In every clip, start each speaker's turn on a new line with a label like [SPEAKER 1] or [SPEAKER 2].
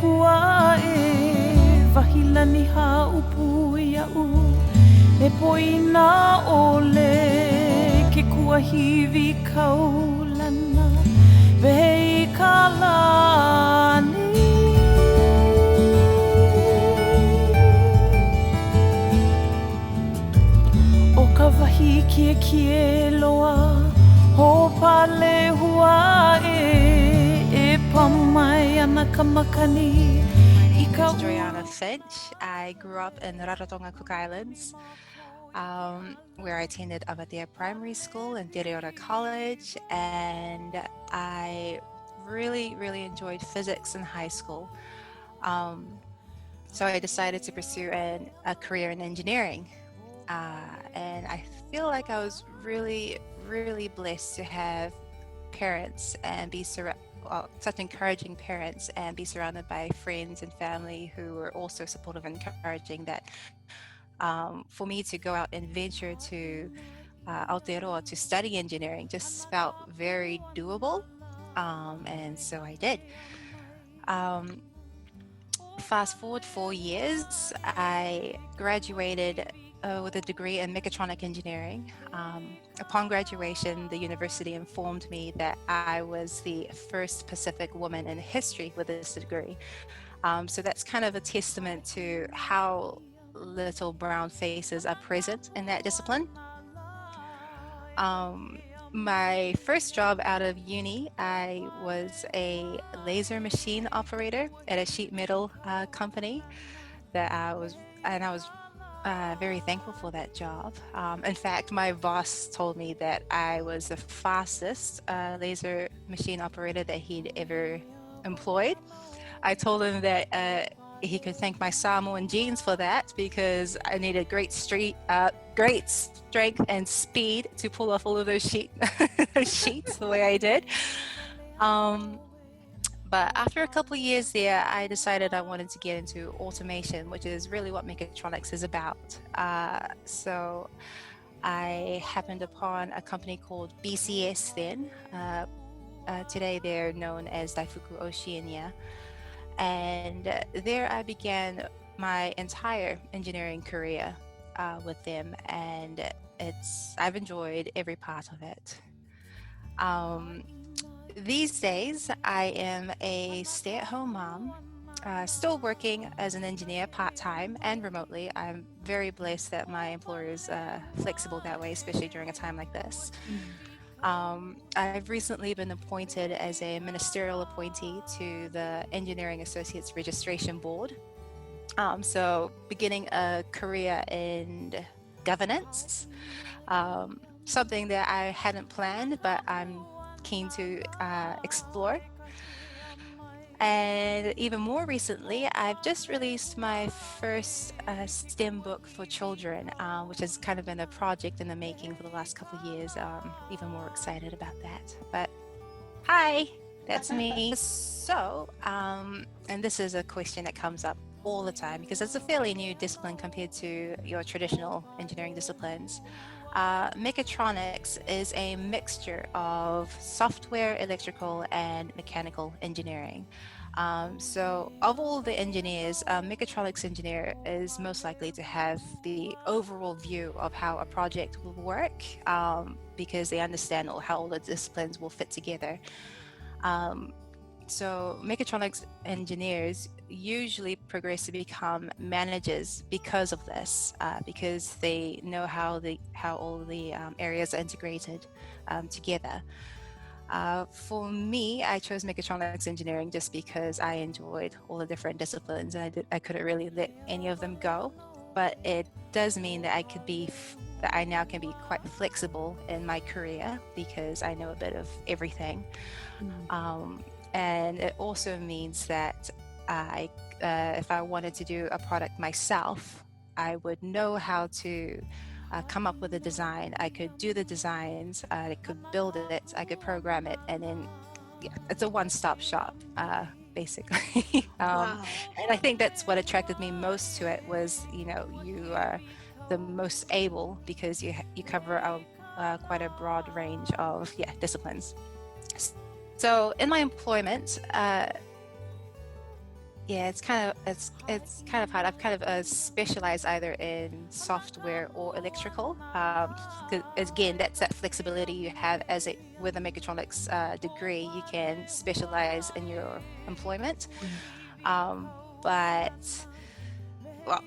[SPEAKER 1] hua e wahilani haupu ia'u e poina ole ke kuahiwi kaulana vehi ka lani o ka wahi kie loa ho pale hua e pamai ana ka makani.
[SPEAKER 2] My name is Joyana Finch. I grew up in Rarotonga, Cook Islands, where I attended Awatea Primary School and Te Reora College, and I really enjoyed physics in high school. So I decided to pursue a career in engineering. And I feel like I was really blessed to have parents and be such encouraging parents and be surrounded by friends and family who were also supportive and encouraging that for me to go out and venture to Aotearoa to study engineering just felt very doable, and so I did. Fast forward 4 years, I graduated with a degree in Mechatronic Engineering. Upon graduation, the university informed me that I was the first Pacific woman in history with this degree. So that's kind of a testament to how little brown faces are present in that discipline. My first job out of uni, I was a laser machine operator at a sheet metal company I was very thankful for that job. In fact, my boss told me that I was the fastest laser machine operator that he'd ever employed. I told him that he could thank my Samoan genes for that because I needed great strength and speed to pull off all of those sheets the way I did. But after a couple of years there, I decided I wanted to get into automation, which is really what mechatronics is about. So I happened upon a company called BCS then. Today they're known as Daifuku Oceania. And there I began my entire engineering career with them, and I've enjoyed every part of it. These days, I am a stay-at-home mom, still working as an engineer part-time and remotely. I'm very blessed that my employer is flexible that way, especially during a time like this. I've recently been appointed as a ministerial appointee to the Engineering Associates Registration Board. So beginning a career in governance, something that I hadn't planned, but I'm keen to explore. And even more recently, I've just released my first STEM book for children, which has kind of been a project in the making for the last couple of years. Even more excited about that. But hi, that's me. So, and this is a question that comes up all the time because it's a fairly new discipline compared to your traditional engineering disciplines. Mechatronics is a mixture of software, electrical, and mechanical engineering. So of all the engineers, mechatronics engineer is most likely to have the overall view of how a project will work because they understand how all the disciplines will fit together. So mechatronics engineers usually progress to become managers because of this, because they know how all the areas are integrated together. For me, I chose mechatronics engineering just because I enjoyed all the different disciplines and I couldn't really let any of them go. But it does mean that I now can be quite flexible in my career because I know a bit of everything. And it also means that if I wanted to do a product myself, I would know how to come up with a design. I could do the designs, I could build it, I could program it, and then it's a one-stop shop, basically.
[SPEAKER 3] Wow.
[SPEAKER 2] And I think that's what attracted me most to it was, you are the most able because you cover quite a broad range of disciplines. So in my employment, Yeah, it's kind of hard. I've kind of specialized either in software or electrical. 'Cause again, that's that flexibility you have as a with a mechatronics degree. You can specialize in your employment, um, but well,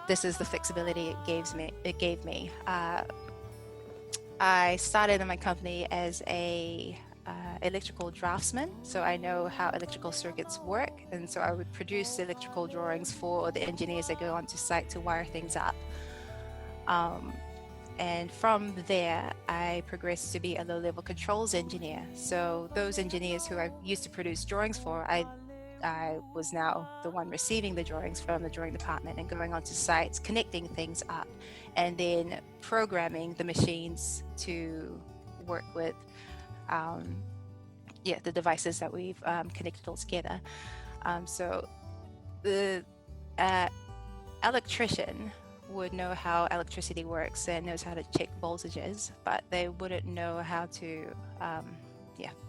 [SPEAKER 2] this is the flexibility it gives me. It gave me. I started in my company as a electrical draftsman, so I know how electrical circuits work, and so I would produce electrical drawings for the engineers that go onto site to wire things up. Um, and from there, I progressed to be a low-level controls engineer. So those engineers who I used to produce drawings for, I was now the one receiving the drawings from the drawing department and going onto sites, connecting things up, and then programming the machines to work with the devices that we've connected all together. So the electrician would know how electricity works and knows how to check voltages, but they wouldn't know how to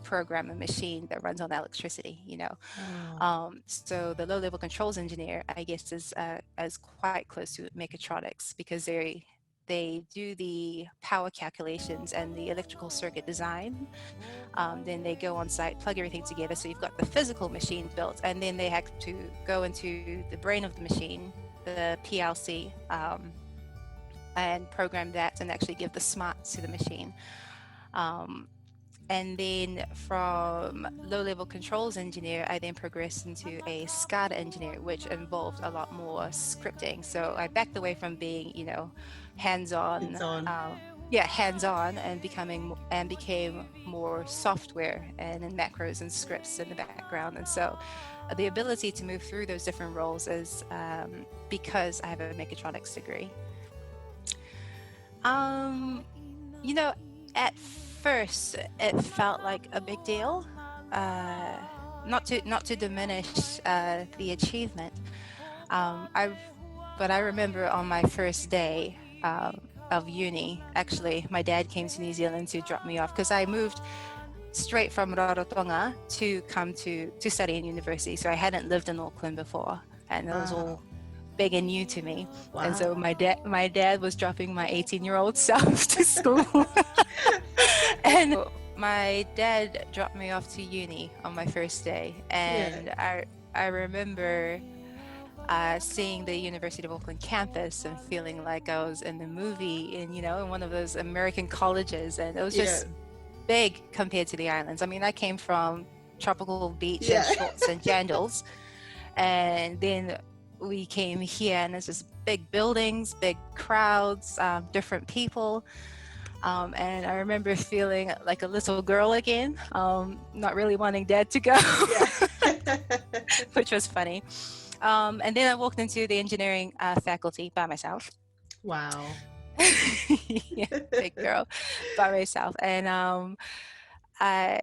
[SPEAKER 2] program a machine that runs on electricity, you know. So the low-level controls engineer, I guess, is quite close to mechatronics because they do the power calculations and the electrical circuit design. Then they go on site, plug everything together. So you've got the physical machine built, and then they have to go into the brain of the machine, the PLC, and program that and actually give the smarts to the machine. And then from low-level controls engineer, I then progressed into a SCADA engineer, which involved a lot more scripting. So I backed away from being, hands-on, and became more software and in macros and scripts in the background. And so the ability to move through those different roles is because I have a mechatronics degree. At first it felt like a big deal, not to diminish the achievement. But I remember on my first day of uni, actually, my dad came to New Zealand to drop me off because I moved straight from Rarotonga to come to study in university. So I hadn't lived in Auckland before, and it was all big and new to me. Wow. And so my dad was dropping my 18-year-old self to school. And my dad dropped me off to uni on my first day, and I remember seeing the University of Auckland campus and feeling like I was in the movie in one of those American colleges, and it was just big compared to the islands. I mean, I came from tropical beach and shorts and jandals, and then we came here and it's just big buildings, big crowds, different people. And I remember feeling like a little girl again, not really wanting dad to go, which was funny. And then I walked into the engineering faculty by myself.
[SPEAKER 3] Wow.
[SPEAKER 2] Big girl by myself. And I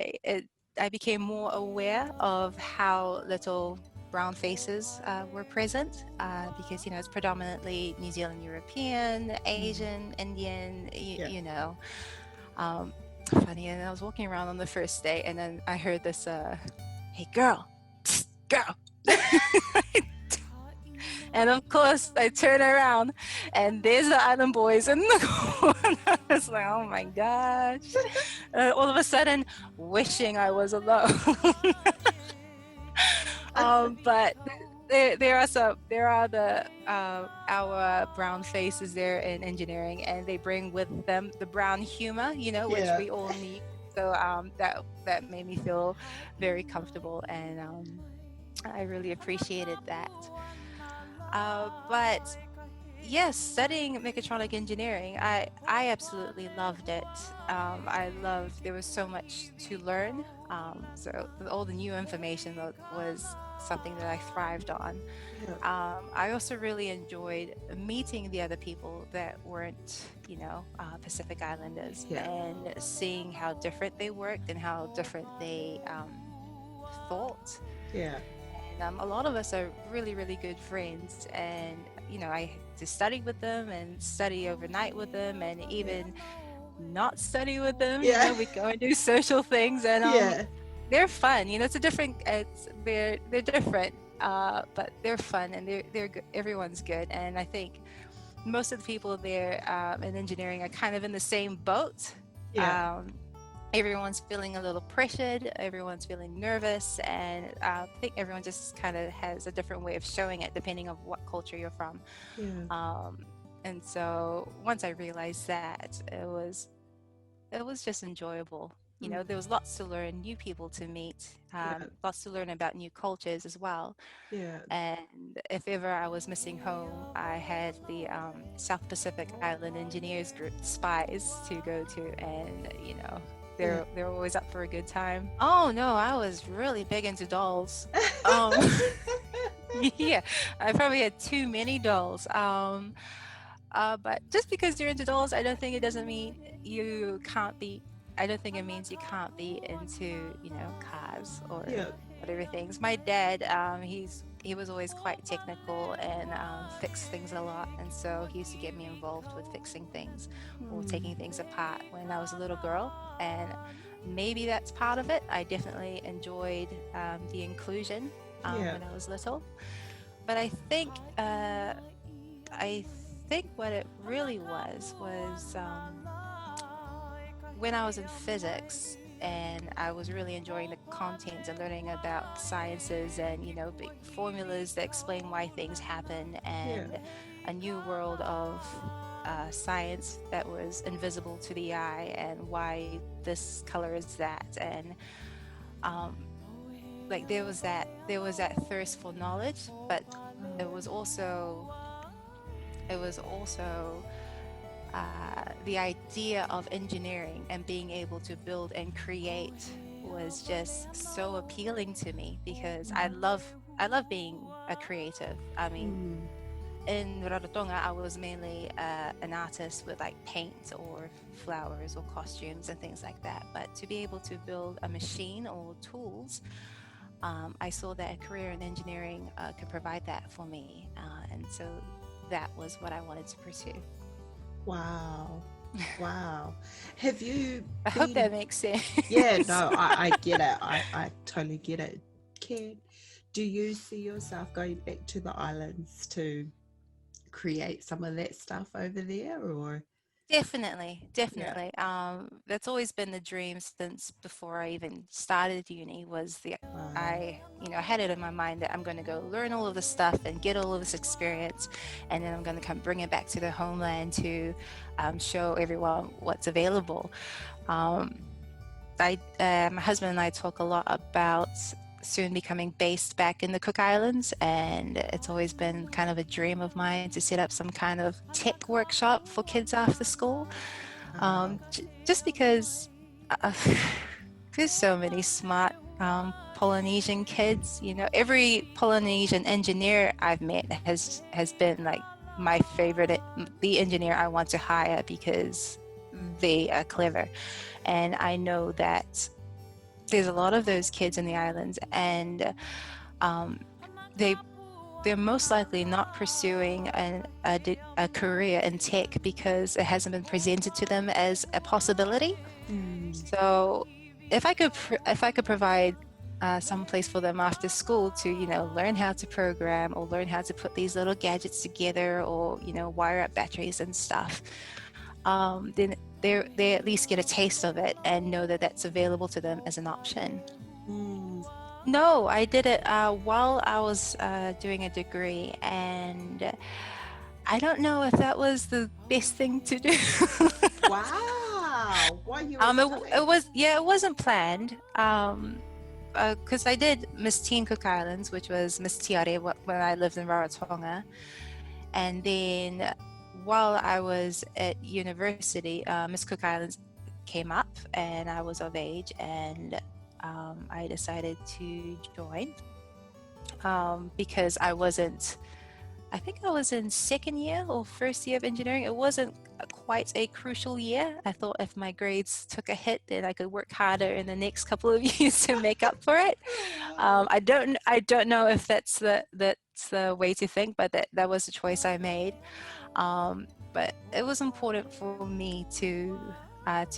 [SPEAKER 2] became more aware of how little brown faces were present because it's predominantly New Zealand European, Asian, Indian, you know. Funny, and I was walking around on the first day, and then I heard this, "Hey girl, psst, girl." And of course, I turn around, and there's the island boys in the corner. It's like, oh my gosh! All of a sudden, wishing I was alone. But there are our brown faces there in engineering, and they bring with them the brown humor, which we all need. So that made me feel very comfortable, and I really appreciated that. But yes, studying mechatronic engineering, I absolutely loved it. There was so much to learn. So all the new information was something that I thrived on. I also really enjoyed meeting the other people that weren't, Pacific Islanders, and seeing how different they worked and how different they thought.
[SPEAKER 3] Yeah.
[SPEAKER 2] And a lot of us are really, really good friends, and I just study with them and study overnight with them, and even not study with them. We go and do social things, and they're fun. They're different. but they're fun and they're good. Everyone's good, and I think most of the people there in engineering are kind of in the same boat.
[SPEAKER 3] Yeah.
[SPEAKER 2] Everyone's feeling a little pressured, everyone's feeling nervous, and I think everyone just kind of has a different way of showing it depending on what culture you're from.
[SPEAKER 3] Yeah.
[SPEAKER 2] And so once I realized that, it was just enjoyable. You know, there was lots to learn, new people to meet, lots to learn about new cultures as well.
[SPEAKER 3] Yeah.
[SPEAKER 2] And if ever I was missing home, I had the South Pacific Island Engineers Group spies to go to, and you know, they're always up for a good time. Oh no, I was really big into dolls. Yeah, I probably had too many dolls. But just because you're into dolls, I don't think it doesn't mean you can't be. I don't think it means you can't be into, you know, cars or whatever things. My dad, he was always quite technical and fixed things a lot, and so he used to get me involved with fixing things or taking things apart when I was a little girl, and maybe that's part of it. I definitely enjoyed the inclusion when I was little, but I think what it really was when I was in physics, and I was really enjoying the content and learning about sciences and, you know, big formulas that explain why things happen, and a new world of science that was invisible to the eye, and why this color is that, and like there was that thirst for knowledge, but it was also the idea of engineering and being able to build and create was just so appealing to me, because I love being a creative. I mean, in Rarotonga, I was mainly an artist with like paint or flowers or costumes and things like that. But to be able to build a machine or tools, I saw that a career in engineering could provide that for me, and so that was what I wanted to pursue.
[SPEAKER 3] Wow. Have you
[SPEAKER 2] I hope that makes sense.
[SPEAKER 3] Yeah, no, I get it. I totally get it. Do you see yourself going back to the islands to create some of that stuff over there, or?
[SPEAKER 2] Definitely. That's always been the dream since before I even started uni. I had it in my mind that I'm going to go learn all of this stuff and get all of this experience, and then I'm going to come bring it back to the homeland to show everyone what's available. My husband and I talk a lot about soon becoming based back in the Cook Islands, and it's always been kind of a dream of mine to set up some kind of tech workshop for kids after school, just because there's so many smart Polynesian kids. You know, every Polynesian engineer I've met has been like my favorite, the engineer I want to hire, because they are clever, and I know that there's a lot of those kids in the islands, and they're most likely not pursuing a career in tech because it hasn't been presented to them as a possibility. So if I could provide some place for them after school to, you know, learn how to program or learn how to put these little gadgets together, or, you know, wire up batteries and stuff, then they at least get a taste of it and know that that's available to them as an option. No, I did it while I was doing a degree, and I don't know if that was the best thing to do.
[SPEAKER 3] Wow. Why you
[SPEAKER 2] it wasn't planned, because I did Miss Teen Cook Islands, which was Miss Tiare when I lived in Rarotonga, and then while I was at university, Miss Cook Islands came up, and I was of age, and I decided to join because I think I was in second year or first year of engineering. It wasn't quite a crucial year. I thought if my grades took a hit, then I could work harder in the next couple of years to make up for it. I don't know if that's the way to think, but that was the choice I made. But it was important for me to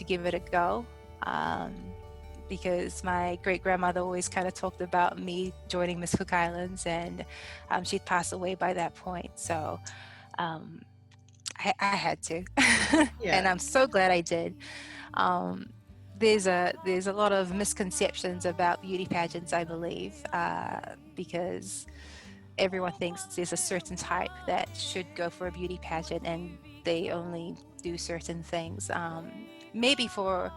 [SPEAKER 2] give it a go, because my great grandmother always kind of talked about me joining Miss Cook Islands, and she'd passed away by that point. So um, I had to, and
[SPEAKER 3] Yeah.
[SPEAKER 2] I'm so glad I did. Um, there's a lot of misconceptions about beauty pageants, I believe, because everyone thinks there's a certain type that should go for a beauty pageant, and they only do certain things. Maybe for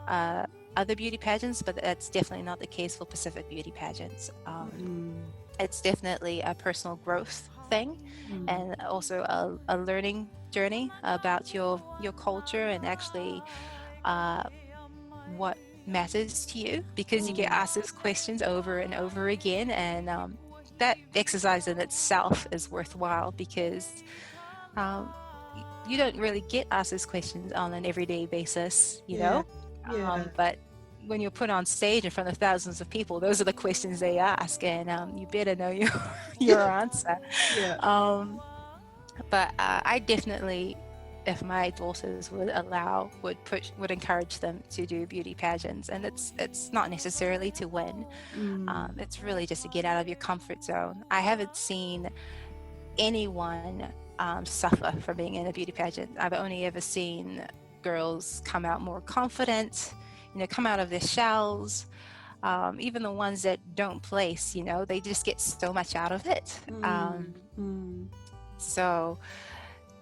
[SPEAKER 2] uh, other beauty pageants, but that's definitely not the case for Pacific beauty pageants.
[SPEAKER 3] Mm,
[SPEAKER 2] It's definitely a personal growth thing,
[SPEAKER 3] mm,
[SPEAKER 2] and also a learning journey about your culture, and actually what matters to you, because you get asked those questions over and over again, and that exercise in itself is worthwhile, because um, you don't really get asked those questions on an everyday basis,
[SPEAKER 3] yeah. Yeah.
[SPEAKER 2] but when you're put on stage in front of thousands of people, those are the questions they ask, and you better know your answer.
[SPEAKER 3] Yeah.
[SPEAKER 2] Um, but I definitely, if my daughters would allow, would encourage them to do beauty pageants, and it's not necessarily to win. It's really just to get out of your comfort zone. I haven't seen anyone suffer from being in a beauty pageant. I've only ever seen girls come out more confident, come out of their shells. Even the ones that don't place, they just get so much out of it. So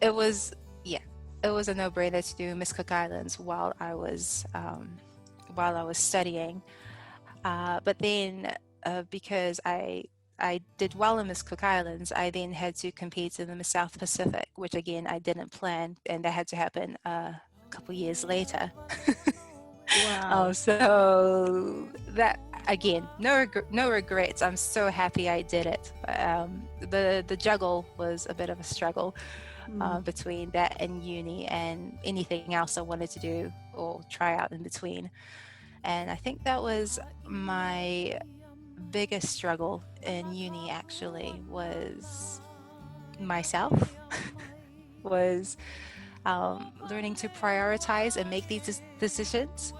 [SPEAKER 2] it was, it was a no-brainer to do Miss Cook Islands while I was studying. But then because I did well in Miss Cook Islands, I then had to compete in the Miss South Pacific, which again I didn't plan, and that had to happen a couple years later.
[SPEAKER 3] Wow.
[SPEAKER 2] So that, again, no regrets. I'm so happy I did it. The juggle was a bit of a struggle between that and uni and anything else I wanted to do or try out in between. And I think that was my biggest struggle in uni, actually, was myself, was learning to prioritize and make these decisions.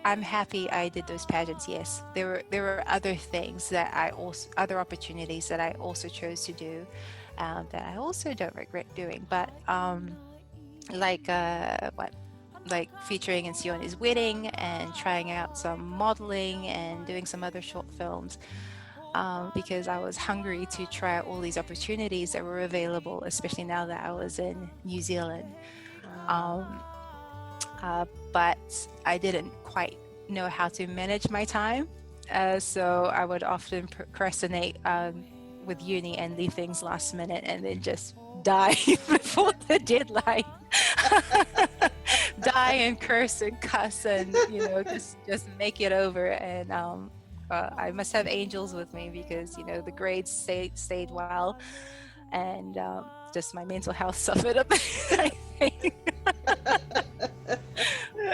[SPEAKER 2] I'm happy I did those pageants. Yes, there were other things that other opportunities that I also chose to do, that I also don't regret doing. But like featuring in Siona's wedding and trying out some modeling and doing some other short films, because I was hungry to try out all these opportunities that were available, especially now that I was in New Zealand. But I didn't quite know how to manage my time, so I would often procrastinate with uni and leave things last minute, and then just die before the deadline. Die and curse and cuss and just make it over. And I must have angels with me, because the grades stayed well, and just my mental health suffered a bit, I think.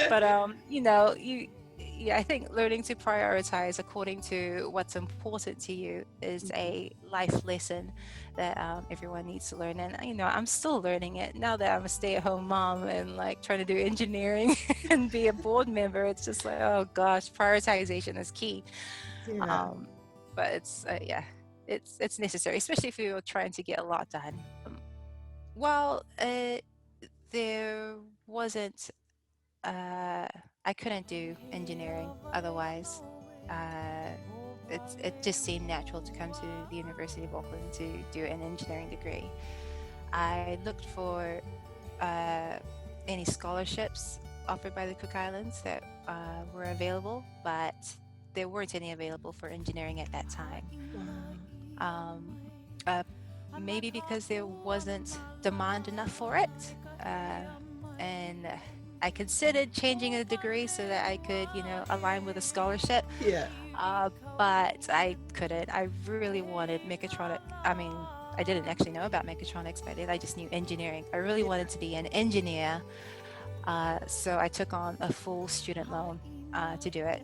[SPEAKER 2] But I think learning to prioritize according to what's important to you is a life lesson that everyone needs to learn. And I'm still learning it now that I'm a stay-at-home mom and trying to do engineering and be a board member. It's just oh gosh, prioritization is key.
[SPEAKER 3] Yeah.
[SPEAKER 2] But it's necessary, especially if you're trying to get a lot done. There wasn't I couldn't do engineering otherwise. It just seemed natural to come to the University of Auckland to do an engineering degree. I looked for any scholarships offered by the Cook Islands that were available, but there weren't any available for engineering at that time. Maybe because there wasn't demand enough for it, and I considered changing the degree so that I could, align with a scholarship.
[SPEAKER 3] Yeah.
[SPEAKER 2] But I couldn't. I really wanted mechatronic. I mean, I didn't actually know about mechatronics by then. I just knew engineering. I really wanted to be an engineer. So I took on a full student loan to do it.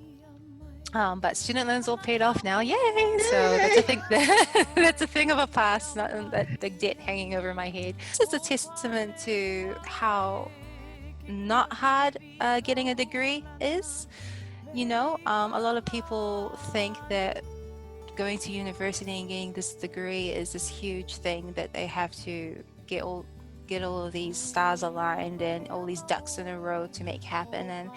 [SPEAKER 2] But student loans all paid off now. Yay! So that's a thing. That's a thing of a past. Not that the debt hanging over my head. It's just a testament to how not hard getting a degree is. A lot of people think that going to university and getting this degree is this huge thing that they have to get all of these stars aligned and all these ducks in a row to make happen. And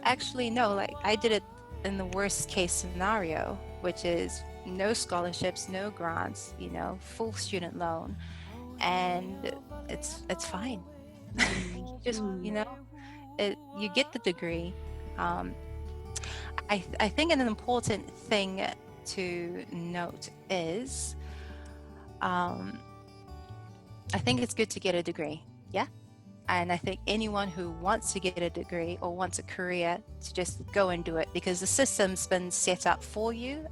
[SPEAKER 2] actually, no, like I did it in the worst case scenario, which is no scholarships, no grants, full student loan, and it's fine. You just, you get the degree. I think an important thing to note is, I think it's good to get a degree, yeah? And I think anyone who wants to get a degree or wants a career to just go and do it, because the system's been set up for you.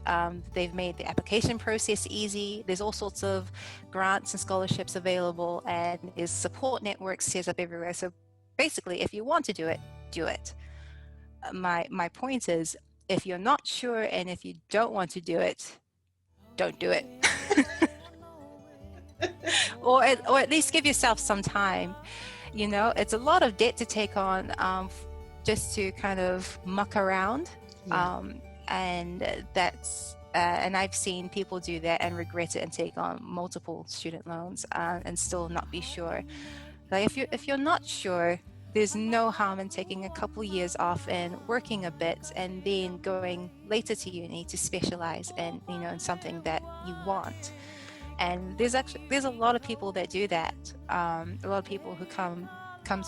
[SPEAKER 2] They've made the application process easy. There's all sorts of grants and scholarships available, and there's support networks set up everywhere. So basically, if you want to do it, do it. My point is, if you're not sure and if you don't want to do it, don't do it. or at least give yourself some time. It's a lot of debt to take on just to kind of muck around.
[SPEAKER 3] Yeah.
[SPEAKER 2] And that's and I've seen people do that and regret it and take on multiple student loans and still not be sure. Like if you're not sure, there's no harm in taking a couple years off and working a bit and then going later to uni to specialize in in something that you want. And there's a lot of people that do that. A lot of people who come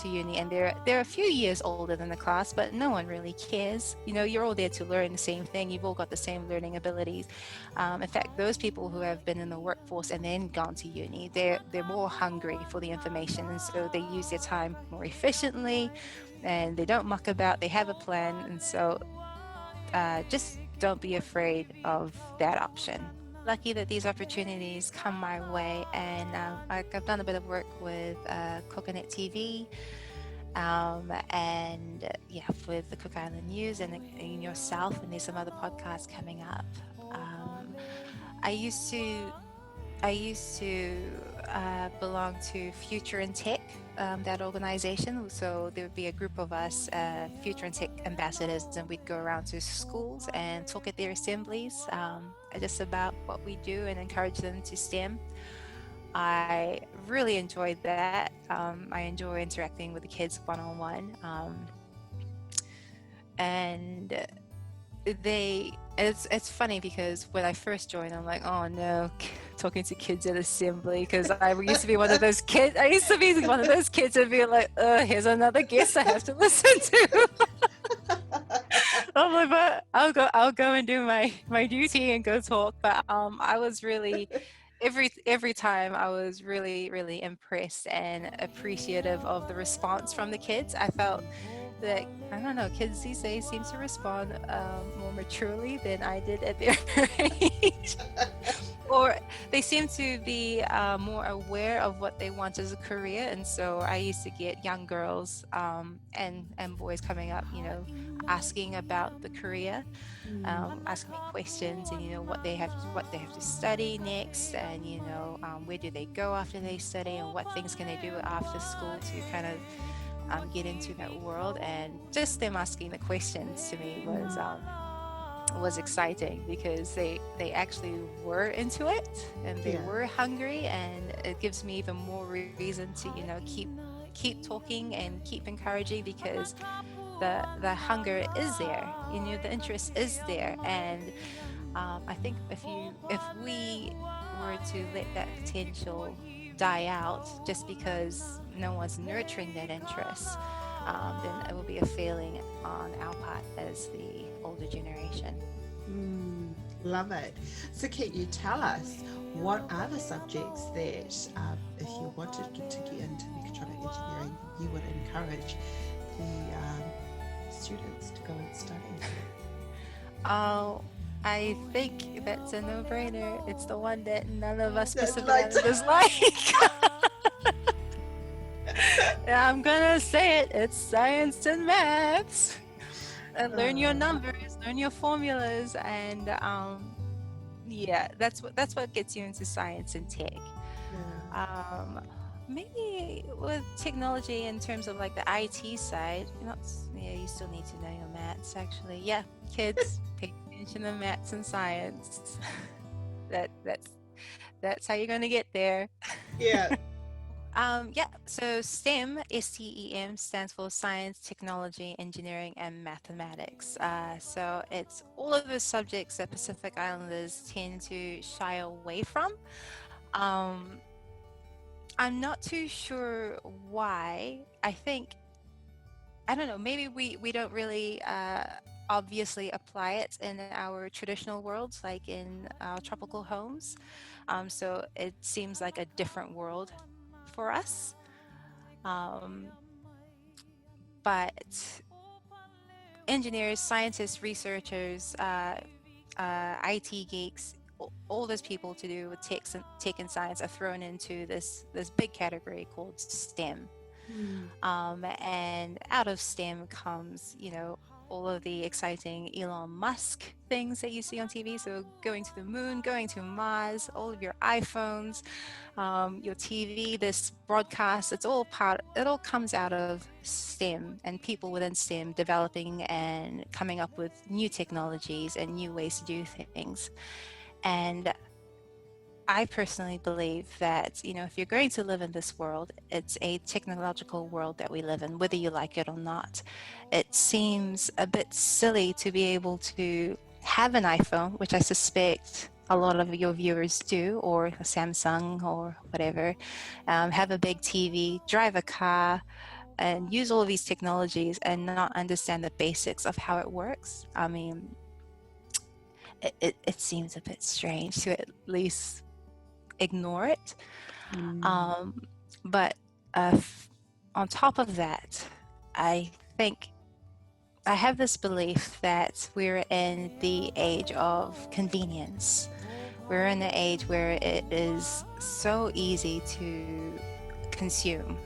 [SPEAKER 2] to uni and they're a few years older than the class, but no one really cares. You're all there to learn the same thing. You've all got the same learning abilities. In fact, those people who have been in the workforce and then gone to uni, they're more hungry for the information, and so they use their time more efficiently, and they don't muck about. They have a plan, and so just don't be afraid of that option. Lucky that these opportunities come my way, and I've done a bit of work with Coconut TV, and with the Cook Island News and yourself, and there's some other podcasts coming up. I used to belong to Future in Tech, that organization. So there would be a group of us, Future in Tech ambassadors, and we'd go around to schools and talk at their assemblies just about what we do and encourage them to STEM. I really enjoyed that. I enjoy interacting with the kids one-on-one. And it's funny because when I first joined, I'm like, oh no, talking to kids at assembly, because I used to be one of those kids. I used to be one of those kids and be like, here's another guest I have to listen to. I'm like, but I'll go and do my duty and go talk. But I was really every time I was really, really impressed and appreciative of the response from the kids. I felt that, I don't know, kids these days seem to respond more maturely than I did at their age. Or they seem to be more aware of what they want as a career. And so I used to get young girls and boys coming up, asking about the career, asking me questions, and what they have to study next, and where do they go after they study, and what things can they do after school to kind of get into that world. And just them asking the questions to me was exciting, because they actually were into it, and they were hungry, and it gives me even more reason to keep talking and keep encouraging, because the hunger is there, the interest is there. And I think if we were to let that potential die out just because no one's nurturing that interest, then it will be a failing on our part as the older generation.
[SPEAKER 3] Love it. So can you tell us, what are the subjects that if you wanted to get into mechatronic engineering, you would encourage the students to go and study?
[SPEAKER 2] Oh, I think that's a no-brainer. It's the one that none of us Pacificans like. I'm gonna say it. It's science and maths. And learn your numbers, learn your formulas, and that's what gets you into science and tech. maybe with technology in terms of like the IT side, you're not, yeah, you still need to know your maths actually. Yeah, kids, pay attention to maths and science. That's how you're going to get there.
[SPEAKER 3] Yeah.
[SPEAKER 2] Yeah, so STEM, STEM stands for Science, Technology, Engineering, and Mathematics. So it's all of those subjects that Pacific Islanders tend to shy away from. Um, I'm not too sure why. I don't know, maybe we don't really obviously apply it in our traditional worlds, like in our tropical homes. So it seems like a different world for us. Um, but engineers, scientists, researchers, IT geeks, all those people to do with tech and science are thrown into this big category called STEM. And out of STEM comes, all of the exciting Elon Musk things that you see on TV. So going to the moon, going to Mars, all of your iPhones, your TV, this broadcast, it all comes out of STEM and people within STEM developing and coming up with new technologies and new ways to do things. And I personally believe that, if you're going to live in this world, it's a technological world that we live in, whether you like it or not. It seems a bit silly to be able to have an iPhone, which I suspect a lot of your viewers do, or a Samsung or whatever, have a big TV, drive a car, and use all of these technologies and not understand the basics of how it works. I mean, it seems a bit strange to at least ignore it. But on top of that, I think I have this belief that we're in the age of convenience. We're in the age where it is so easy to consume,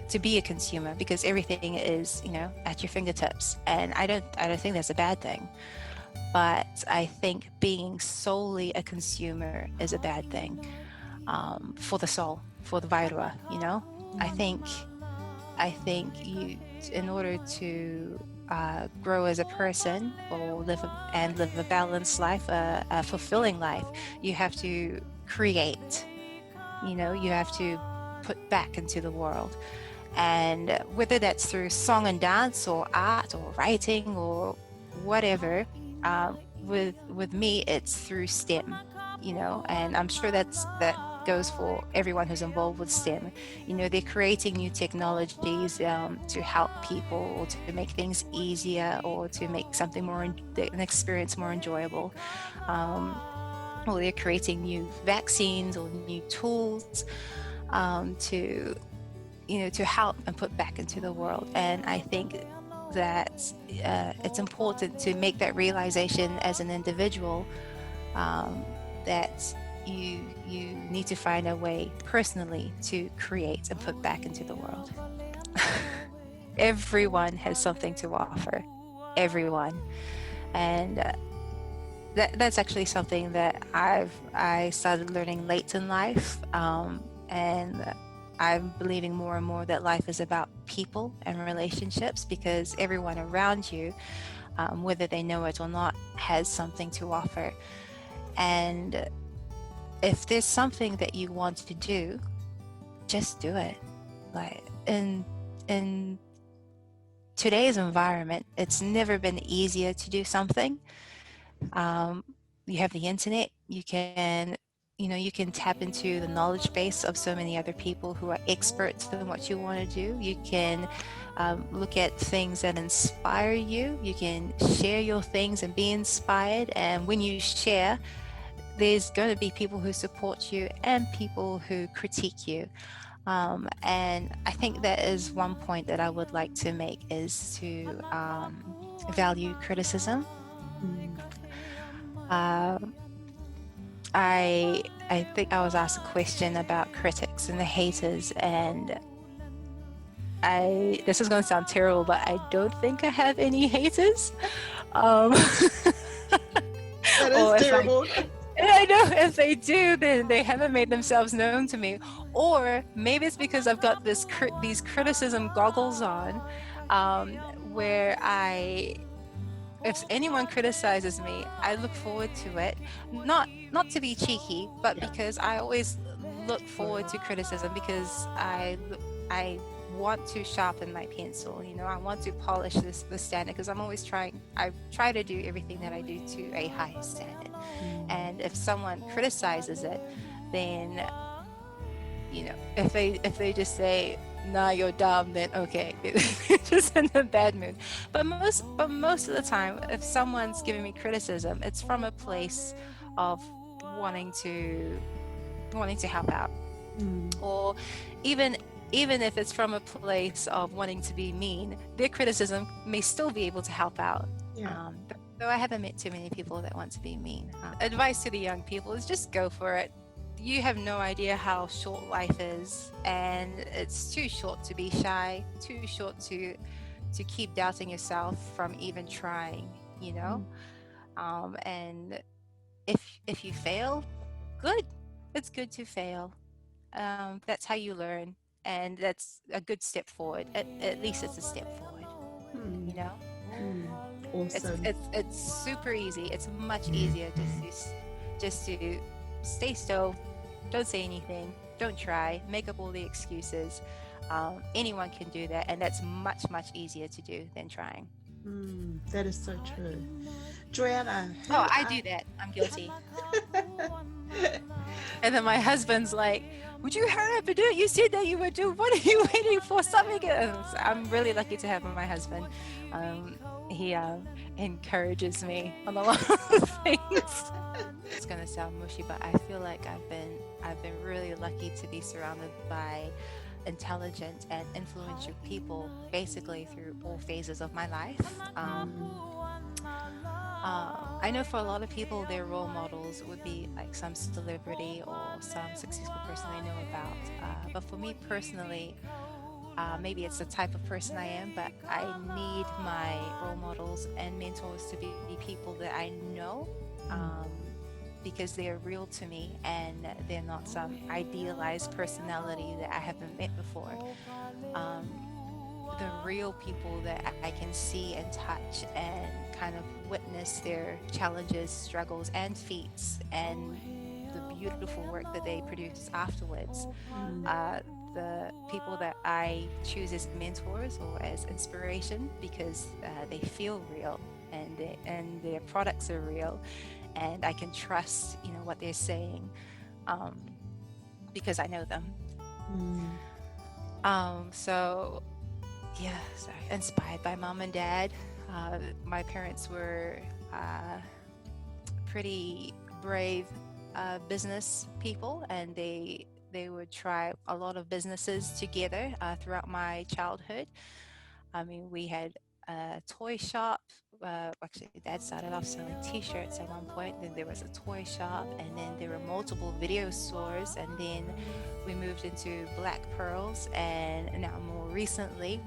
[SPEAKER 2] to be a consumer, because everything is, at your fingertips. And I don't think that's a bad thing. But I think being solely a consumer is a bad thing. For the soul, for the vairua, I think you, in order to grow as a person or live a balanced life, a fulfilling life, you have to create. You have to put back into the world, and whether that's through song and dance or art or writing or whatever. With me, it's through STEM, and I'm sure that goes for everyone who's involved with STEM. They're creating new technologies to help people, or to make things easier, or to make something an experience more enjoyable. Or they're creating new vaccines or new tools to help and put back into the world. And I think that it's important to make that realization as an individual, that you need to find a way personally to create and put back into the world. Everyone has something to offer, everyone. And that's actually something that I started learning late in life, and I'm believing more and more that life is about people and relationships, because everyone around you, whether they know it or not, has something to offer. And if there's something that you want to do, just do it. Like in today's environment, it's never been easier to do something. You have the internet, you can tap into the knowledge base of so many other people who are experts in what you want to do. You can look at things that inspire you. You can share your things and be inspired. And when you share, there's going to be people who support you and people who critique you. And I think that is one point that I would like to make, is to value criticism. I think I was asked a question about critics and the haters, and this is going to sound terrible, but I don't think I have any haters.
[SPEAKER 3] That is terrible.
[SPEAKER 2] I know if they do, then they haven't made themselves known to me. Or maybe it's because I've got these criticism goggles on, where if anyone criticizes me, I look forward to it. Not to be cheeky, but
[SPEAKER 3] Yeah.
[SPEAKER 2] because I always look forward to criticism, because I want to sharpen my pencil. I want to polish the standard, because I try to do everything that I do to a high standard. And if someone criticizes it, then if they just say, nah, you're dumb, then okay, they're just in a bad mood. But most of the time, if someone's giving me criticism, it's from a place of wanting to help out. Or even if it's from a place of wanting to be mean, their criticism may still be able to help out.
[SPEAKER 3] Yeah.
[SPEAKER 2] Though I haven't met too many people that want to be mean. Advice to the young people is just go for it. You have no idea how short life is, and it's too short to be shy, too short to keep doubting yourself from even trying, and if you fail, good. It's good to fail. That's how you learn, and that's a good step forward. At least it's a step forward.
[SPEAKER 3] Awesome.
[SPEAKER 2] It's super easy. It's much easier just to stay still, don't say anything, don't try, make up all the excuses. Anyone can do that, and that's much easier to do than trying.
[SPEAKER 3] That is so true. Joyana.
[SPEAKER 2] I do that. I'm guilty. And then my husband's like, would you hurry up and do it? You said that you would do. What are you waiting for? Something. I'm really lucky to have my husband. He encourages me on a lot of things. It's gonna sound mushy, but I feel like I've been really lucky to be surrounded by intelligent and influential people, basically through all phases of my life. I know for a lot of people, their role models would be like some celebrity or some successful person they know about. But for me personally, maybe it's the type of person I am, but I need my role models and mentors to be people that I know, because they're real to me and they're not some idealized personality that I haven't met before. The real people that I can see and touch and kind of witness their challenges, struggles, and feats, and the beautiful work that they produce afterwards. The people that I choose as mentors or as inspiration, because they feel real and their products are real, and I can trust what they're saying, because I know them. So inspired by mom and dad. My parents were pretty brave business people, and they would try a lot of businesses together throughout my childhood. I mean, we had a toy shop. Actually, Dad started off selling T-shirts at one point. Then there was a toy shop, and then there were multiple video stores, and then we moved into Black Pearls, and now more recently,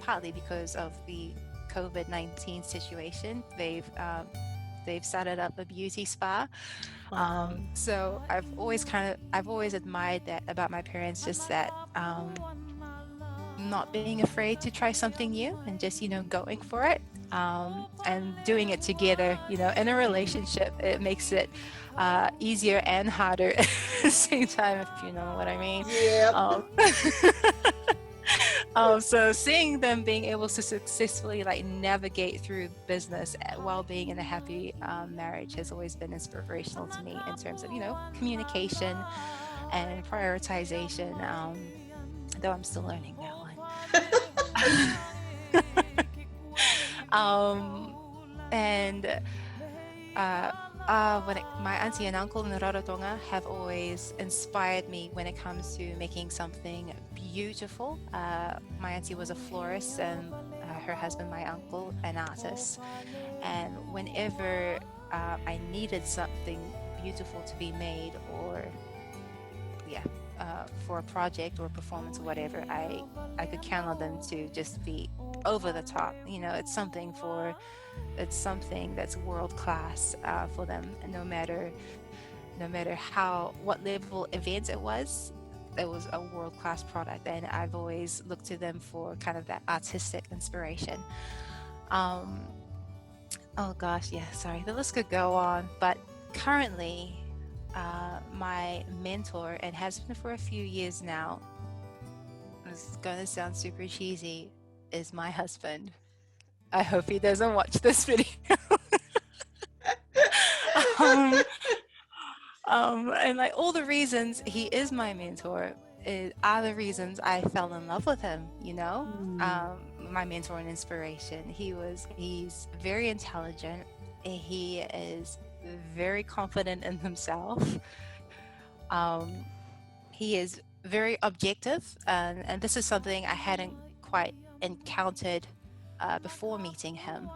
[SPEAKER 2] partly because of the COVID-19 situation, they've started up a beauty spa. So I've always admired that about my parents, just that not being afraid to try something new and just going for it, and doing it together. In a relationship, it makes it easier and harder at the same time, if you know what I mean. So seeing them being able to successfully navigate through business while being in a happy marriage has always been inspirational to me, in terms of communication and prioritization, though I'm still learning that one. My auntie and uncle in Rarotonga have always inspired me when it comes to making something beautiful. My auntie was a florist, and her husband, my uncle, an artist. And whenever I needed something beautiful to be made, or for a project or performance or whatever, I could count on them to just be over the top. It's something that's world class for them, and no matter no matter what level event it was a world-class product, and I've always looked to them for kind of that artistic inspiration. Um, oh gosh, yeah, sorry, the list could go on, but currently, my mentor, and has been for a few years now, this is gonna sound super cheesy, is my husband. I hope he doesn't watch this video. um, and like all the reasons he is my mentor are the reasons I fell in love with him, you know? My mentor and inspiration. He's very intelligent. He is very confident in himself. He is very objective, and this is something I hadn't quite encountered before meeting him,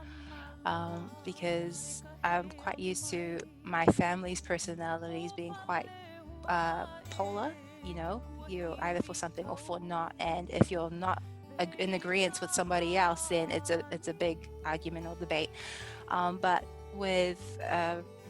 [SPEAKER 2] because I'm quite used to my family's personalities being quite polar. You know, you're either for something or for not, and if you're not in agreement with somebody else, then it's a big argument or debate. But with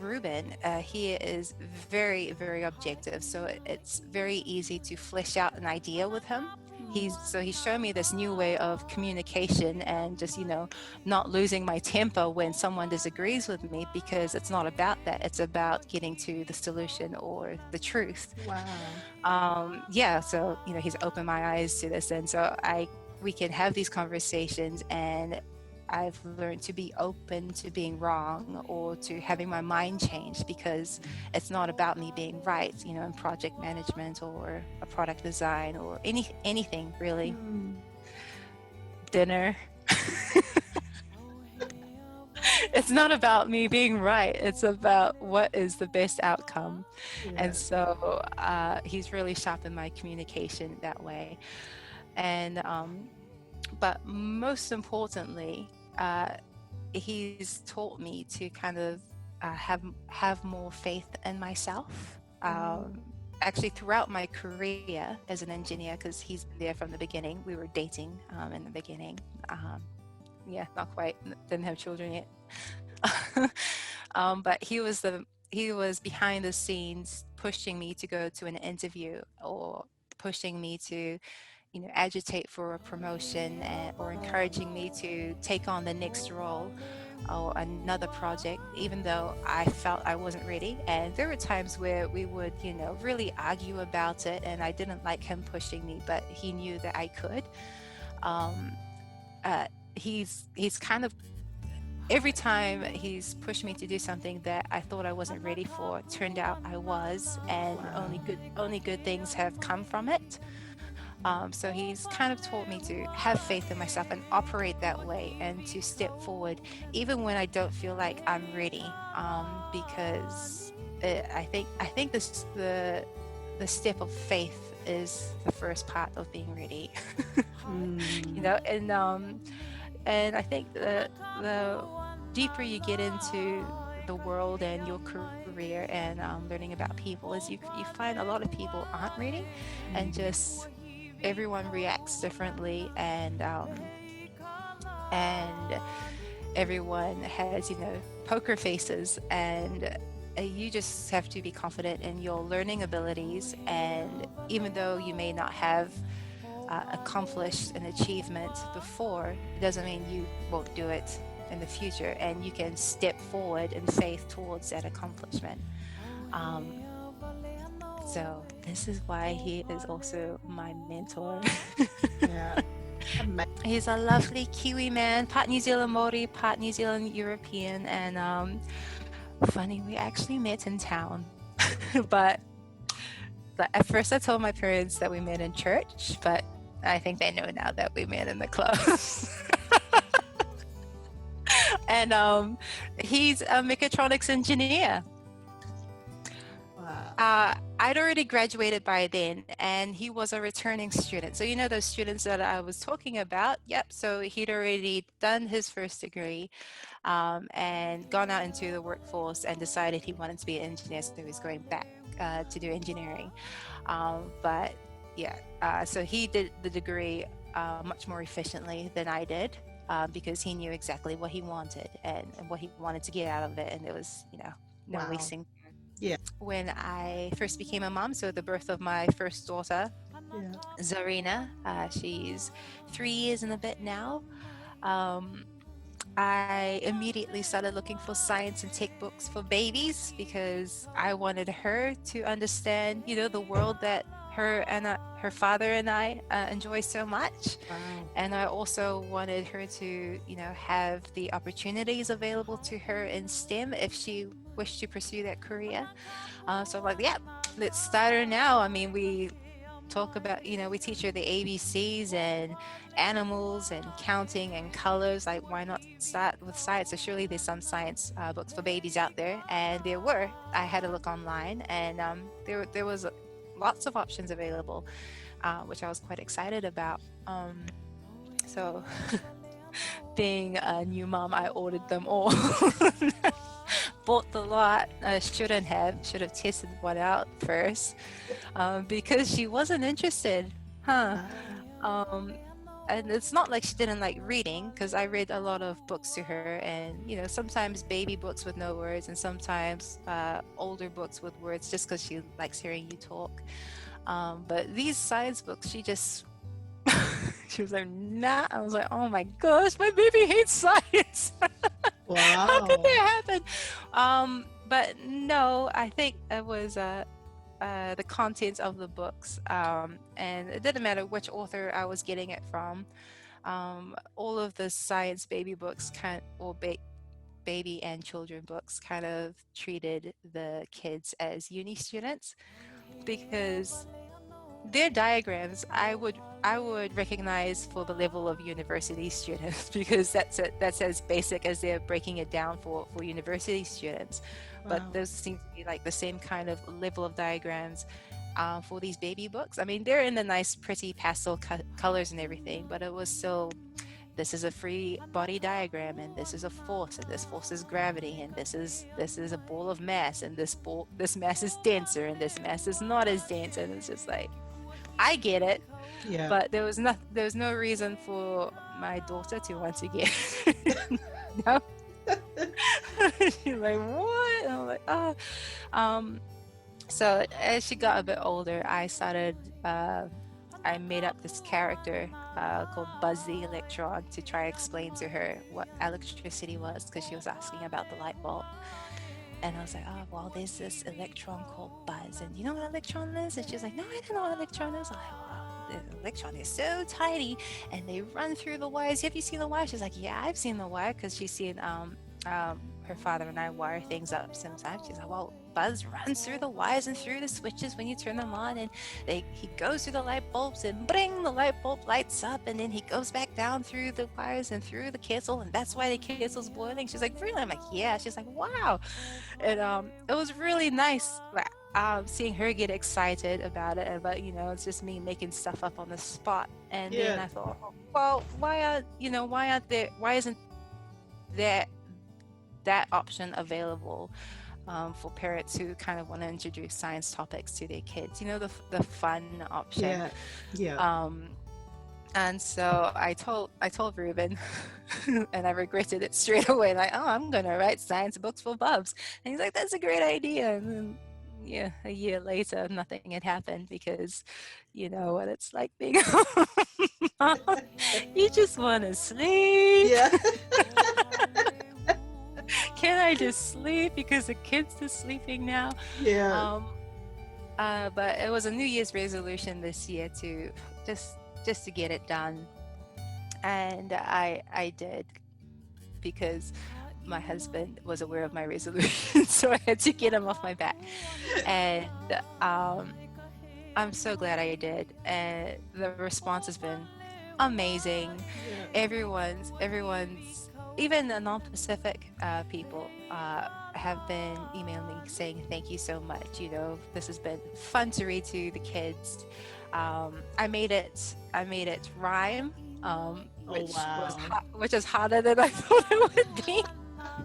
[SPEAKER 2] Ruben, he is very, very objective, so it's very easy to flesh out an idea with him. He's shown me this new way of communication, and just, you know, not losing my temper when someone disagrees with me, because it's not about that. It's about getting to the solution or the truth.
[SPEAKER 3] Wow.
[SPEAKER 2] Yeah, so, you know, he's opened my eyes to this, and so we can have these conversations, and I've learned to be open to being wrong or to having my mind changed, because it's not about me being right, you know, in project management or a product design or anything really. Dinner. It's not about me being right. It's about what is the best outcome. Yeah. And so he's really sharpened my communication that way. And but most importantly, he's taught me to kind of have more faith in myself. Actually, throughout my career as an engineer, because he's been there from the beginning. We were dating in the beginning. Yeah, not quite. Didn't have children yet. But he was behind the scenes, pushing me to go to an interview, or pushing me to, you know, agitate for a promotion, or encouraging me to take on the next role or another project, even though I felt I wasn't ready. And there were times where we would, you know, really argue about it, and I didn't like him pushing me, but he knew that I could. He's kind of, every time he's pushed me to do something that I thought I wasn't ready for, it turned out I was, and only good things have come from it. So he's kind of taught me to have faith in myself and operate that way, and to step forward even when I don't feel like I'm ready, because I think the step of faith is the first part of being ready. You know, and I think the deeper you get into the world and your career and learning about people, is you find a lot of people aren't ready, and just everyone reacts differently, and everyone has, you know, poker faces, and you just have to be confident in your learning abilities. And even though you may not have accomplished an achievement before, it doesn't mean you won't do it in the future, and you can step forward in faith towards that accomplishment. So this is why he is also my mentor.
[SPEAKER 3] Yeah.
[SPEAKER 2] He's a lovely Kiwi man, part New Zealand Māori, part New Zealand European, and funny, we actually met in town. but at first I told my parents that we met in church, but I think they know now that we met in the club. And he's a mechatronics engineer. I'd already graduated by then, and he was a returning student. So, you know, those students that I was talking about? Yep. So he'd already done his first degree, and gone out into the workforce, and decided he wanted to be an engineer, so he was going back to do engineering. But yeah, so he did the degree much more efficiently than I did, because he knew exactly what he wanted and what he wanted to get out of it, and there was, you know, no wasting. when I first became a mom. So the birth of my first daughter,
[SPEAKER 3] Yeah.
[SPEAKER 2] Zarina. She's 3 years and a bit now. Um, I immediately started looking for science and tech books for babies because I wanted her to understand, the world that her father and I enjoy so much.
[SPEAKER 3] Wow.
[SPEAKER 2] And I also wanted her to, have the opportunities available to her in STEM if she wished to pursue that career. So I'm like, yeah, let's start her now. I mean, we talk about, we teach her the ABCs and animals and counting and colors. Like, why not start with science? So surely there's some science books for babies out there, and there were. I had a look online, and there was lots of options available, which I was quite excited about. So being a new mom, I ordered them all. Bought the lot. Should have tested one out first, because she wasn't interested. And it's not like she didn't like reading, because I read a lot of books to her, and sometimes baby books with no words, and sometimes older books with words, just because she likes hearing you talk. But these science books, she just she was like, nah. I was like, oh my gosh, my baby hates science.
[SPEAKER 3] Wow.
[SPEAKER 2] How could that happen? But no, I think it was the contents of the books, and it didn't matter which author I was getting it from. All of the science baby books baby and children books kind of treated the kids as uni students, because their diagrams I would recognize for the level of university students, because that's as basic as they're breaking it down for university students.
[SPEAKER 3] Wow.
[SPEAKER 2] But those seem to be like the same kind of level of diagrams for these baby books. I mean, they're in the nice pretty pastel colors and everything, but it was still, this is a free body diagram, and this is a force, and this force is gravity, and this is a ball of mass, and this mass is denser, and this mass is not as dense. And it's just like, I get it,
[SPEAKER 3] Yeah.
[SPEAKER 2] but there was no reason for my daughter to want to get no. She's like, what? And I'm like, oh. So as she got a bit older, I started I made up this character called Buzz the Electron to try to explain to her what electricity was, because she was asking about the light bulb. And I was like, oh, well, there's this electron called Buzz, and you know what an electron is? And she's like, no, I don't know what an electron is. I'm like, wow, the electron is so tiny, and they run through the wires. Have you seen the wire? She's like, yeah, I've seen the wire, because she's seen her father and I wire things up sometimes. She's like, well, Buzz runs through the wires and through the switches when you turn them on, and he goes through the light bulbs, and bring, the light bulb lights up, and then he goes back down through the wires and through the kettle, and that's why the kettle's boiling. She's like, really? I'm like, yeah. She's like, wow. And it was really nice seeing her get excited about it, but it's just me making stuff up on the spot. And then I thought, well, why isn't there that option available for parents who kind of want to introduce science topics to their kids, the fun option. And so I told Ruben, and I regretted it straight away, like, oh, I'm gonna write science books for Bubs. And he's like, that's a great idea. And then a year later nothing had happened, because you know what it's like being you just want to sleep. Can I just sleep, because the kids are sleeping now? But it was a New Year's resolution this year to just to get it done, and I did, because my husband was aware of my resolution, so I had to get him off my back. And I'm so glad I did, and the response has been amazing. Everyone's even the non-Pacific people have been emailing me saying thank you so much. This has been fun to read to the kids. I made it rhyme, which is harder than I thought it would be.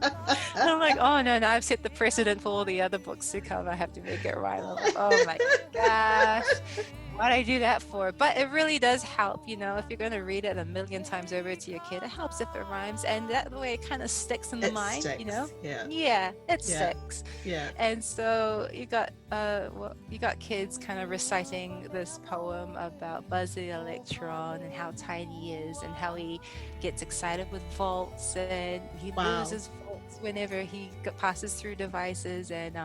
[SPEAKER 2] And I'm like, oh no, I've set the precedent for all the other books to come. I have to make it rhyme. I'm like, oh my gosh. Why'd I do that for? But it really does help, you know, if you're going to read it a million times over to your kid, it helps if it rhymes. And that way it kind of sticks in the
[SPEAKER 3] It
[SPEAKER 2] mind, you know?
[SPEAKER 3] sticks. Yeah.
[SPEAKER 2] Yeah, it
[SPEAKER 3] Yeah.
[SPEAKER 2] sticks.
[SPEAKER 3] Yeah.
[SPEAKER 2] And so you got kids kind of reciting this poem about Buzz the Electron and how tiny he is and how he gets excited with volts and he
[SPEAKER 3] Wow.
[SPEAKER 2] loses volts whenever he passes through devices. And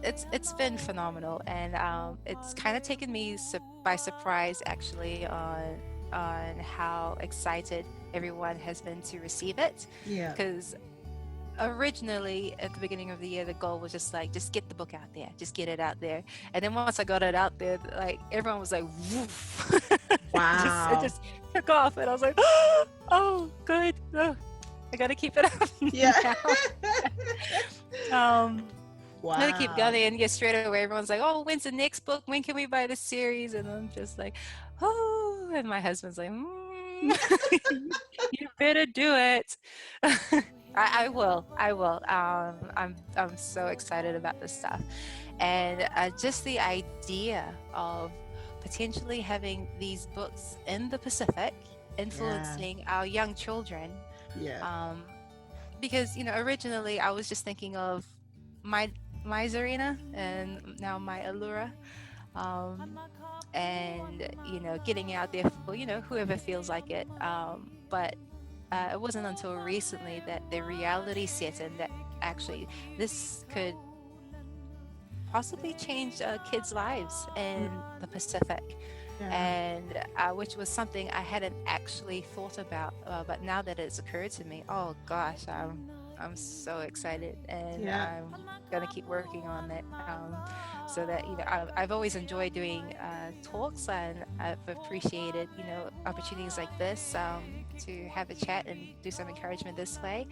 [SPEAKER 2] it's been phenomenal, and it's kind of taken me by surprise actually on how excited everyone has been to receive it.
[SPEAKER 3] Yeah.
[SPEAKER 2] Because originally at the beginning of the year the goal was just like, just get the book out there, just get it out there. And then once I got it out there, like everyone was like, woof.
[SPEAKER 3] Wow.
[SPEAKER 2] It just took off, and I was like, oh good, oh, I gotta keep it up.
[SPEAKER 3] Yeah.
[SPEAKER 2] I'm gonna keep going, and get straight away everyone's like, oh, when's the next book, when can we buy the series? And I'm just like, oh, and my husband's like, you better do it. I will. I'm so excited about this stuff, and just the idea of potentially having these books in the Pacific influencing our young children.
[SPEAKER 3] Yeah.
[SPEAKER 2] Because you know, originally I was just thinking of my Zarina and now my Allura, and you know, getting out there for, you know, whoever feels like it. But it wasn't until recently that the reality set in that actually this could possibly change kids' lives in the Pacific. And which was something I hadn't actually thought about, but now that it's occurred to me, oh gosh, I'm so excited, and I'm gonna keep working on it, so that, you know, I've always enjoyed doing talks, and I've appreciated, you know, opportunities like this, to have a chat and do some encouragement this way,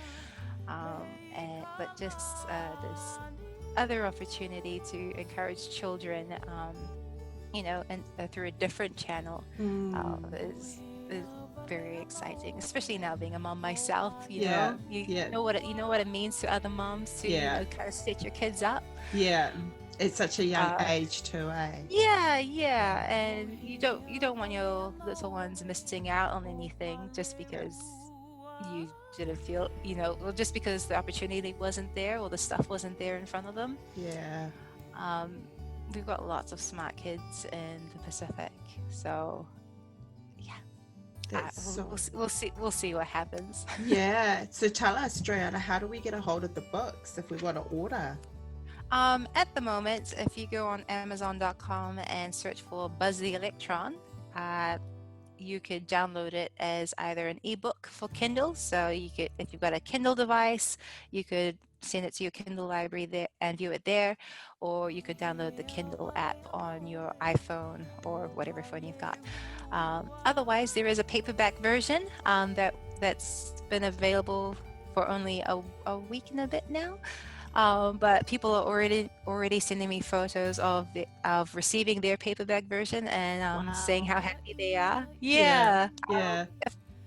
[SPEAKER 2] but just this other opportunity to encourage children, you know, and through a different channel, is very exciting, especially now being a mom myself. You know, you know what it means to other moms to, you know, kind of set your kids up.
[SPEAKER 3] Yeah, it's such a young age too, eh?
[SPEAKER 2] Yeah, and you don't want your little ones missing out on anything just because you didn't feel, you know, or just because the opportunity wasn't there or the stuff wasn't there in front of them.
[SPEAKER 3] Yeah.
[SPEAKER 2] We've got lots of smart kids in the Pacific, so yeah, we'll see what happens.
[SPEAKER 3] Yeah. So tell us, Joyana, how do we get a hold of the books if we want to order?
[SPEAKER 2] At the moment, if you go on Amazon.com and search for Buzz the Electron, you could download it as either an ebook for Kindle. So you could, if you've got a Kindle device, you could send it to your Kindle library there and view it there, or you could download the Kindle app on your iPhone or whatever phone you've got. Otherwise, there is a paperback version that's been available for only a week and a bit now. But people are already sending me photos of receiving their paperback version and saying how happy they are. Yeah.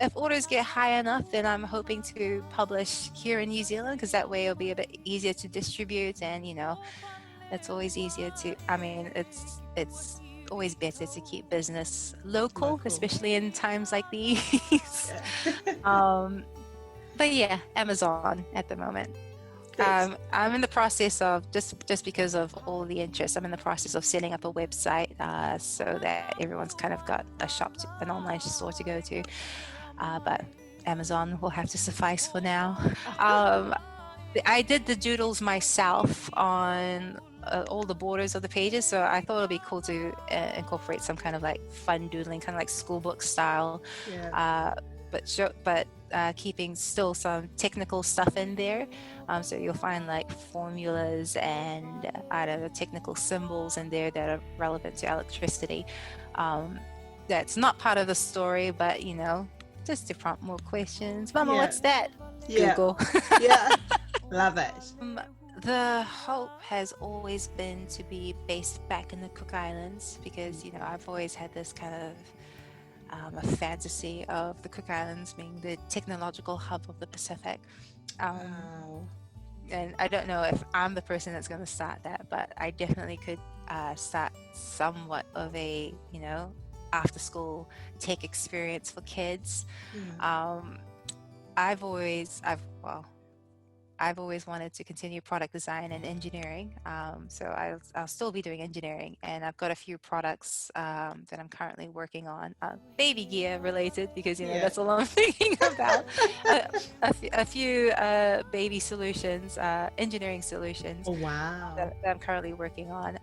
[SPEAKER 2] If orders get high enough, then I'm hoping to publish here in New Zealand, because that way it'll be a bit easier to distribute, and you know, it's always easier to. I mean, it's always better to keep business local. Especially in times like these. But yeah, Amazon at the moment. I'm in the process of just because of all the interest. I'm in the process of setting up a website so that everyone's kind of got an online store to go to. But Amazon will have to suffice for now. I did the doodles myself on all the borders of the pages, so I thought it'd be cool to incorporate some kind of like fun doodling, kind of like school book style. But keeping still some technical stuff in there. So you'll find like formulas and I don't know, technical symbols in there that are relevant to electricity. That's not part of the story, but you know, just to prompt more questions. Mama, what's that? Google.
[SPEAKER 3] Love it.
[SPEAKER 2] The hope has always been to be based back in the Cook Islands, because you know, I've always had this kind of a fantasy of the Cook Islands being the technological hub of the Pacific. And I don't know if I'm the person that's going to start that, but I definitely could start somewhat of a, after school tech experience for kids.
[SPEAKER 3] Yeah.
[SPEAKER 2] I've always wanted to continue product design and engineering. So I'll still be doing engineering, and I've got a few products that I'm currently working on, baby gear related, because
[SPEAKER 3] Yeah.
[SPEAKER 2] that's all I'm thinking about. A few baby solutions, engineering solutions
[SPEAKER 3] Oh, wow.
[SPEAKER 2] that I'm currently working on.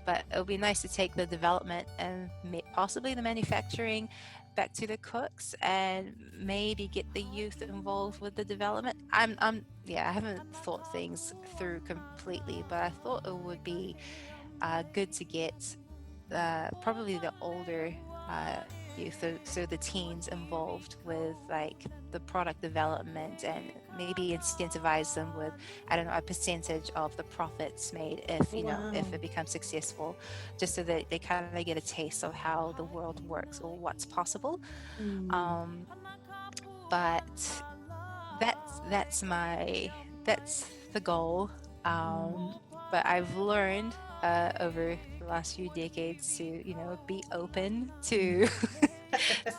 [SPEAKER 2] But it would be nice to take the development and possibly the manufacturing back to the cooks, and maybe get the youth involved with the development. I haven't thought things through completely, but I thought it would be good to get probably the older youth, so the teens involved with like the product development, and maybe incentivize them with, I don't know, a percentage of the profits made if if it becomes successful, just so that they kind of get a taste of how the world works or what's possible. But that's the goal. But I've learned over the last few decades to be open to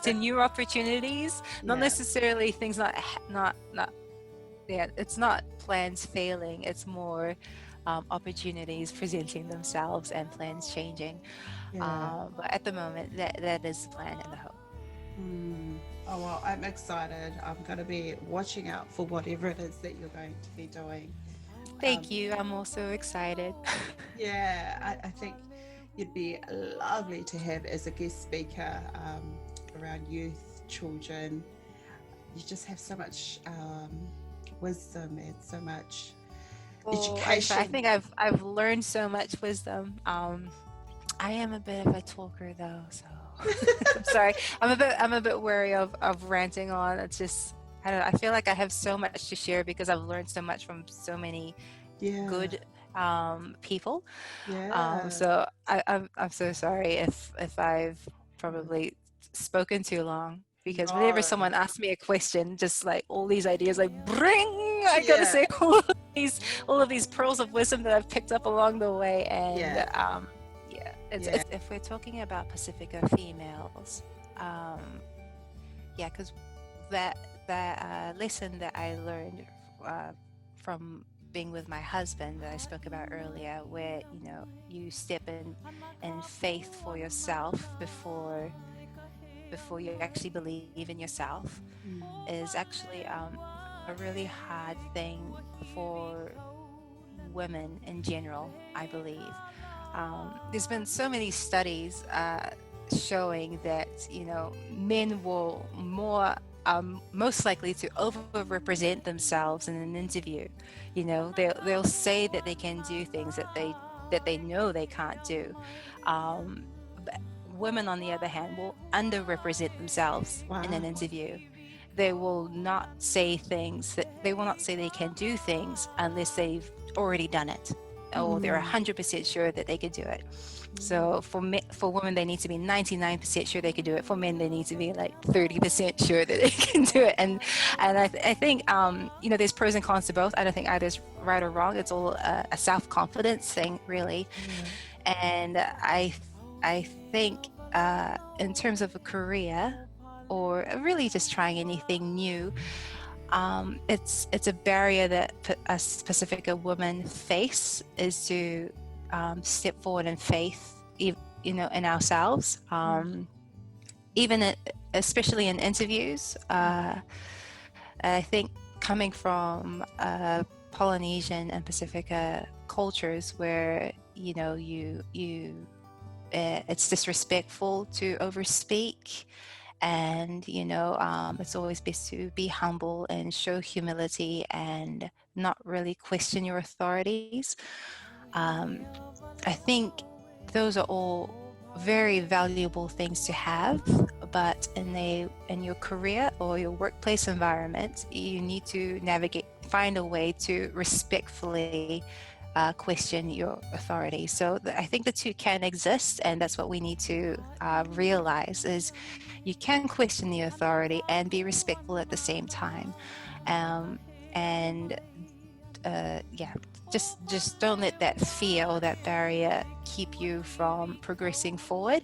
[SPEAKER 2] to new opportunities, not necessarily things not it's not plans failing, it's more opportunities presenting themselves and plans changing. But at the moment, that is the plan and the hope.
[SPEAKER 3] Oh, well, I'm excited. I'm going to be watching out for whatever it is that you're going to be doing.
[SPEAKER 2] Thank you. I'm also excited.
[SPEAKER 3] Yeah, I think you'd be lovely to have as a guest speaker around youth, children. You just have so much wisdom and so much education.
[SPEAKER 2] I think I've learned so much wisdom. I am a bit of a talker though, so I'm sorry. I'm a bit wary of ranting on. It's just, I don't know, I feel like I have so much to share because I've learned so much from so many good people. So I'm so sorry if I've probably spoken too long, because whenever someone asks me a question, just like all these ideas like I gotta say all of these pearls of wisdom that I've picked up along the way. And if we're talking about Pasifika females, because that lesson that I learned from being with my husband that I spoke about earlier, where you step in faith for yourself before you actually believe in yourself, is actually a really hard thing for women in general, I believe. There's been so many studies showing that men will most likely to overrepresent themselves in an interview. They'll say that they can do things that they know they can't do. But women, on the other hand, will underrepresent themselves in an interview. They will not say they can do things unless they've already done it, or they're 100% sure that they could do it. So for women, they need to be 99% sure they can do it. For men, they need to be like 30% sure that they can do it. And I think there's pros and cons to both. I don't think either's right or wrong. It's all a self-confidence thing, really. And I think in terms of a career, or really just trying anything new, it's a barrier that us Pasifika women face, is to step forward in faith, in ourselves, especially in interviews. I think coming from Polynesian and Pasifika cultures, where it's disrespectful to overspeak, and it's always best to be humble and show humility and not really question your authorities. I think those are all very valuable things to have, but in your career or your workplace environment, you need to find a way to respectfully question your authority. So I think the two can exist, and that's what we need to realize, is you can question the authority and be respectful at the same time. just don't let that fear or that barrier keep you from progressing forward,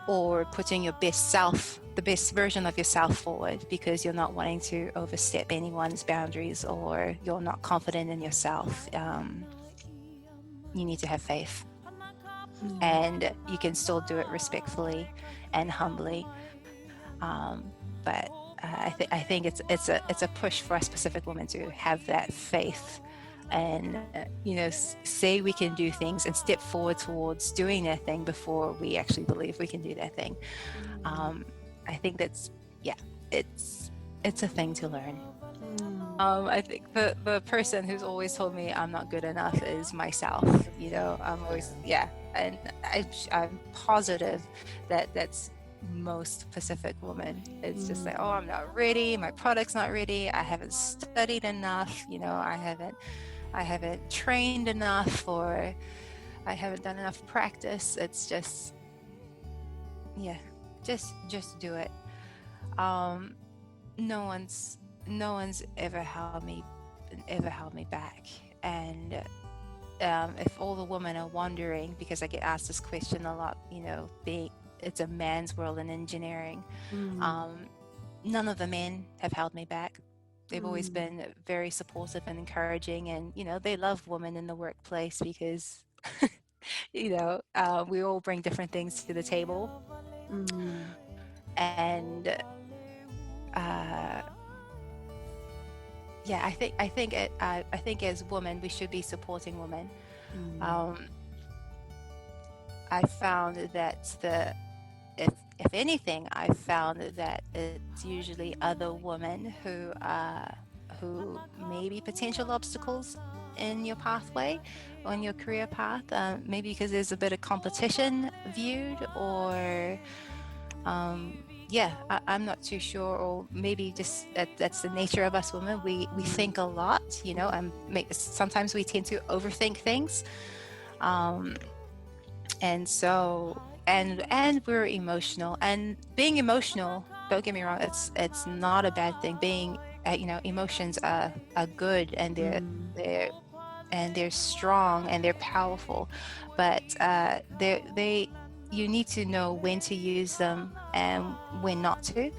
[SPEAKER 2] or putting your best self, the best version of yourself forward, because you're not wanting to overstep anyone's boundaries, or you're not confident in yourself. You need to have faith, and you can still do it respectfully and humbly. But I think it's a push for us Pacific women to have that faith, and say we can do things and step forward towards doing that thing before we actually believe we can do that thing. I think that's it's a thing to learn. I think the person who's always told me I'm not good enough is myself. I'm always and I'm positive that that's most Pacific women. It's just like, oh, I'm not ready, my product's not ready, I haven't studied enough, I haven't trained enough, or I haven't done enough practice. It's just just do it. No one's ever held me back. And if all the women are wondering, because I get asked this question a lot, it's a man's world in engineering. None of the men have held me back. They've always been very supportive and encouraging, and they love women in the workplace because we all bring different things to the table. And I think as women we should be supporting women. I found that if anything, I found that it's usually other women who may be potential obstacles in your pathway, on your career path, maybe because there's a bit of competition viewed, or I'm not too sure, or maybe just that's the nature of us women. We think a lot, and sometimes we tend to overthink things, and so and we're emotional, and being emotional, don't get me wrong, it's not a bad thing. Being emotions are good, and they're strong, and they're powerful, but you need to know when to use them and when not to.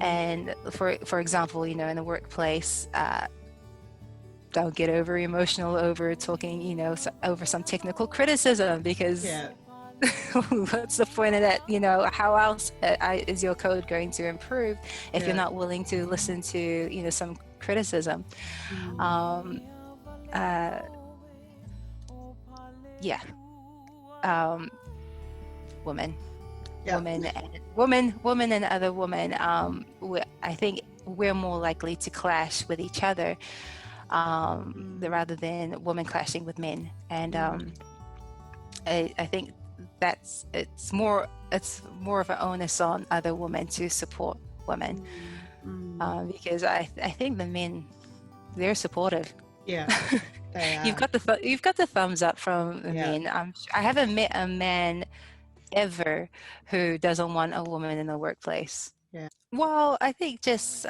[SPEAKER 2] And for example, in the workplace, don't get over emotional over talking, over some technical criticism, because what's the point of that? How else is your code going to improve if you're not willing to listen to some criticism? Women and other women, I think we're more likely to clash with each other rather than women clashing with men. And I think it's more of an onus on other women to support women, because I think the men, they're supportive.
[SPEAKER 3] They are.
[SPEAKER 2] You've got the thumbs up from the men. I haven't met a man ever who doesn't want a woman in the workplace. Well, I think just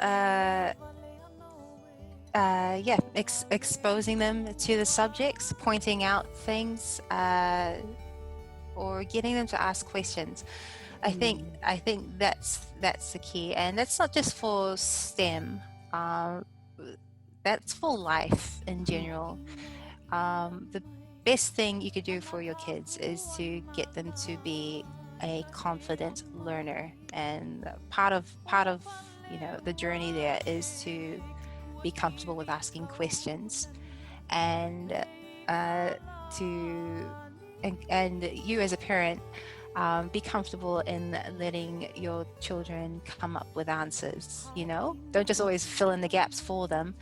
[SPEAKER 2] exposing them to the subjects, pointing out things, or getting them to ask questions. I think that's the key, and that's not just for STEM. That's for life in general. The best thing you could do for your kids is to get them to be a confident learner, and part of the journey there is to be comfortable with asking questions, and you as a parent, be comfortable in letting your children come up with answers. Don't just always fill in the gaps for them.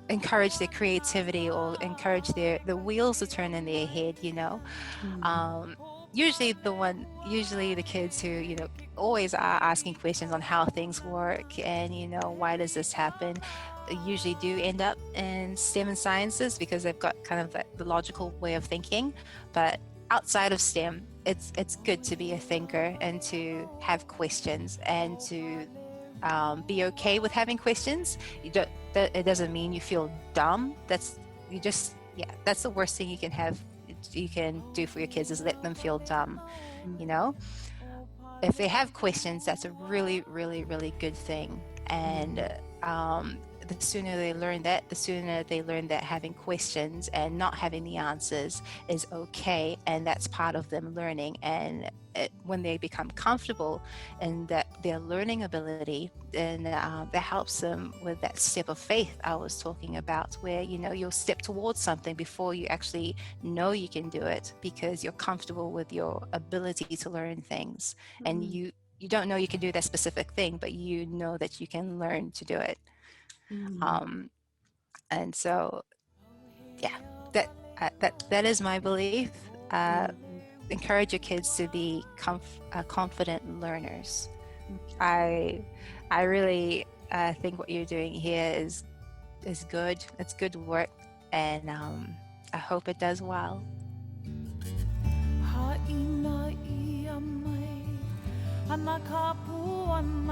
[SPEAKER 2] Encourage their creativity, or encourage the wheels to turn in their head. Usually the kids who always are asking questions on how things work, and why does this happen, usually do end up in STEM and sciences, because they've got kind of the logical way of thinking. But outside of STEM, it's good to be a thinker and to have questions, and to be okay with having questions. it doesn't mean you feel dumb. That's that's the worst thing you can do for your kids, is let them feel dumb. You know, if they have questions, that's a really, really, really good thing. And the sooner they learn that having questions and not having the answers is okay, and that's part of them learning. And when they become comfortable in their learning ability, then that helps them with that step of faith I was talking about, where you'll step towards something before you actually know you can do it, because you're comfortable with your ability to learn things. And you don't know you can do that specific thing, but you know that you can learn to do it. And so that is my belief. Encourage your kids to be confident learners. I really think what you're doing here is good. It's good work, and I hope it does well.
[SPEAKER 1] Ha'ina ia mai, ana ka puana